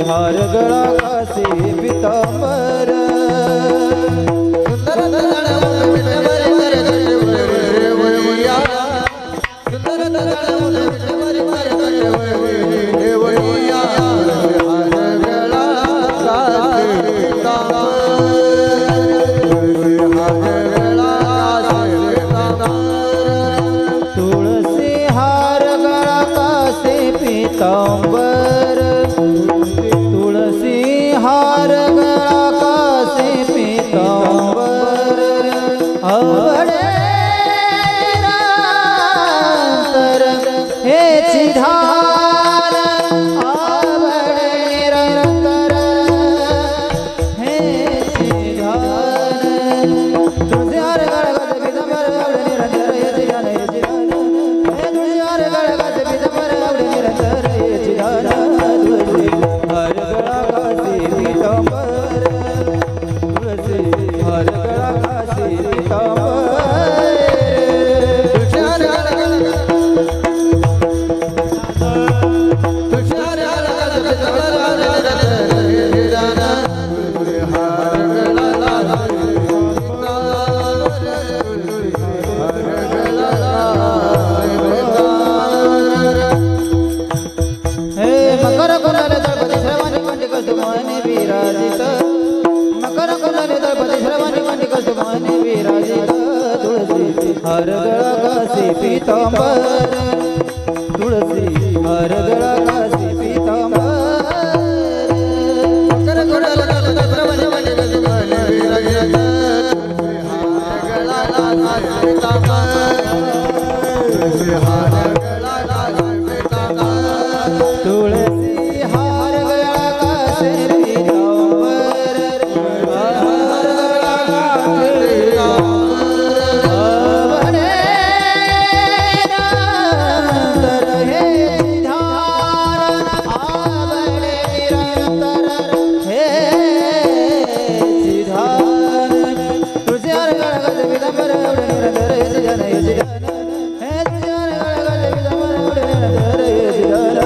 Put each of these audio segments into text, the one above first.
हार गळा कासे पितांबर तुळसी हार गळा कासे पितांबर तुळसी हार गळा कासे पितांबर आवडे निरंतर हेची धार आवडे निरंतर हेची धार तुळसी हार गळा कासे पितांबर आवडे निरंतर हेची धार हेची धार तुळसी हार गळा कासे पितांबर आवडे निरंतर हेची धार तुळसी हार गळा कासे पितांबर तुळसी हार गळा कासे पितांबर मकर कुंडले दळपती श्रवणी कंठी कौस्तुभमणी विराजित मकर कुंडले दळपती श्रवणी कंठी कौस्तुभमणी विराजित तुळसी हार गळा कासे पितांबर तुळसी हार गळा कासे पितांबर मकर कुंडले दळपती श्रवणी कंठी कौस्तुभमणी विराजित हार गळा कासे पितांबर तुळसी हार गळा कासे पितांबर तुळसी हार गळा कासे पितांबर हार गळा कासे पितांबर आवडे निरंतर हेची धार आवडे निरंतर हेची धार तुळसी हार गळा कासे पितांबर आवडे निरंतर हेची धार हेची धार हेची हार गळा कासे पितांबर आवडे निरंतर हेची धार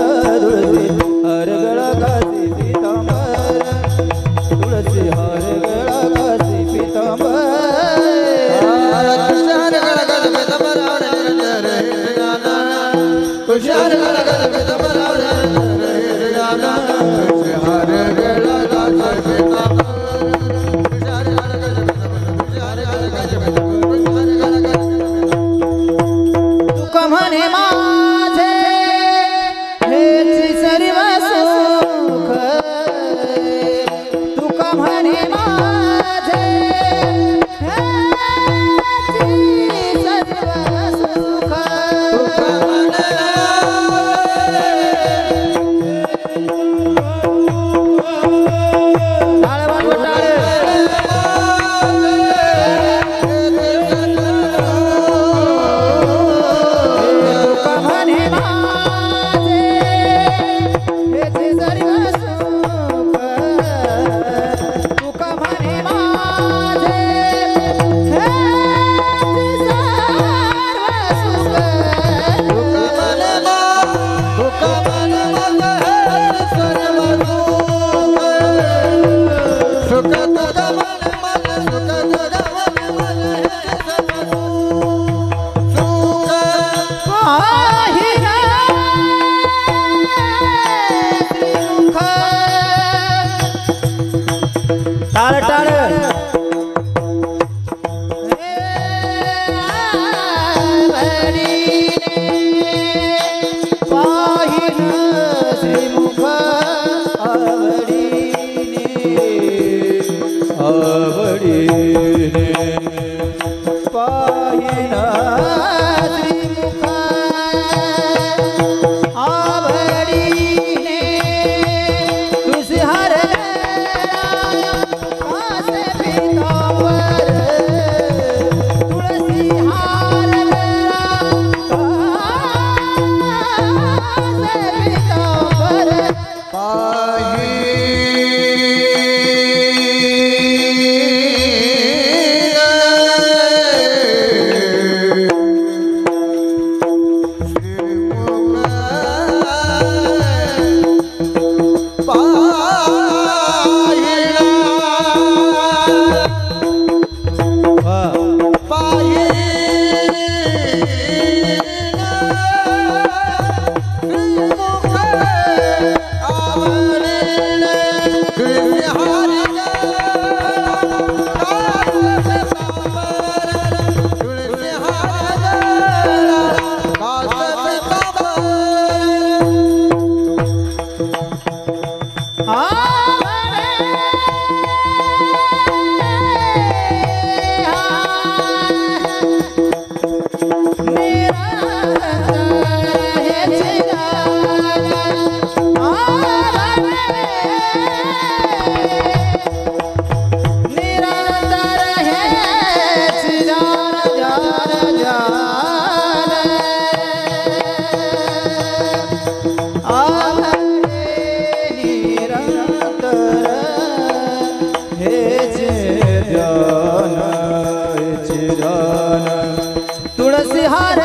तुळसी हार गळा कासे पितांबर तुळसी हार गळा कासे पितांबर तुळसी हार गळा कासे पितांबर आवडे निरंतर हेची धार तुळसी हार गळा कासे पितांबर आवडे निरंतर हेची धार तुळसी हार गळा कासे पितांबर तुळसी हार गळा कासे पितांबर तुका म्हणे माझे हेची सर्व सुख तुका म्हणे माझे हेची सर्व सुख तुका म्हणे टाळ वाजवा टाळ तुका म्हणे माझे हेची सर्व सुख तुका म्हणे माझे हेची सर्व सुख तुका म्हणे तुका म्हणे माझे सर्व सुख सुख तुझा म्हणे माझे सुख तुझा म्हणे माझे सर्व सुख पाहिला श्रीमुख टाळ टाळ पाहिला श्रीमुख आवडीने आवडीने पाहिला श्रीमुख आवडीने तुळसी हार गळा कासे पितांबर ध्यान तुळसी हार